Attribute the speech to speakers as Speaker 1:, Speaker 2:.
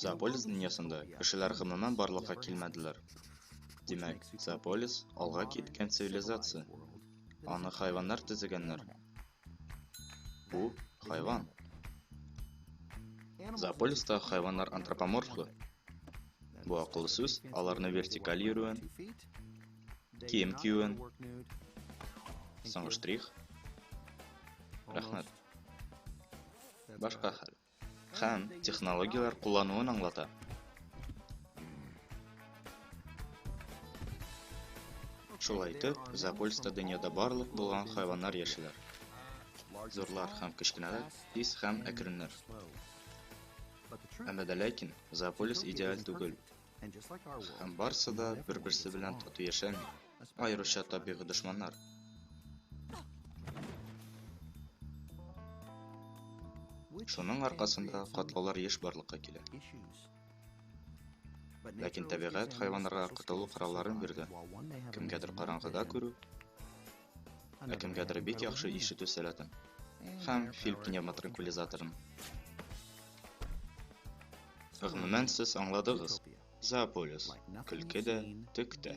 Speaker 1: Зоополис дөньясында кешеләр гомумән барлыкка килмәделәр. Димәк, зоополис алга киткән цивилизация. Аны хайваннар төзегәннәр. Бу хайван. Зоополиста хайваннар антропоморфлы. Бу акыллы сүз аларны вертикаль йөрүен, кием киюен, соңгы штрих. Рәхмәт. Башка хәл. Һәм технологиялар куллануын аңлата. Шулай итеп, зоополиста дөньяда барлык булган хайваннар яшиләр. Зурлар һәм кечкенәләр, тиз һәм әкреннәр. Әмма дә ләкин зоополис идеаль түгел. Һәм барысы да бер-берсе белән тату яшәми, аеруча табигый дошманнар. Шуның аркасында катлаулар еш барлыкка килә. Ләкин табигать хайваннарга котылу коралларын бирде. Кемгәдер караңгыда күрү, ә кемгәдер бик яхшы ишетү сәләтен һәм фил пневмотранквилизаторын. Гомумән сез аңладыгыз. Зоополис. Көлке дә, төк тә.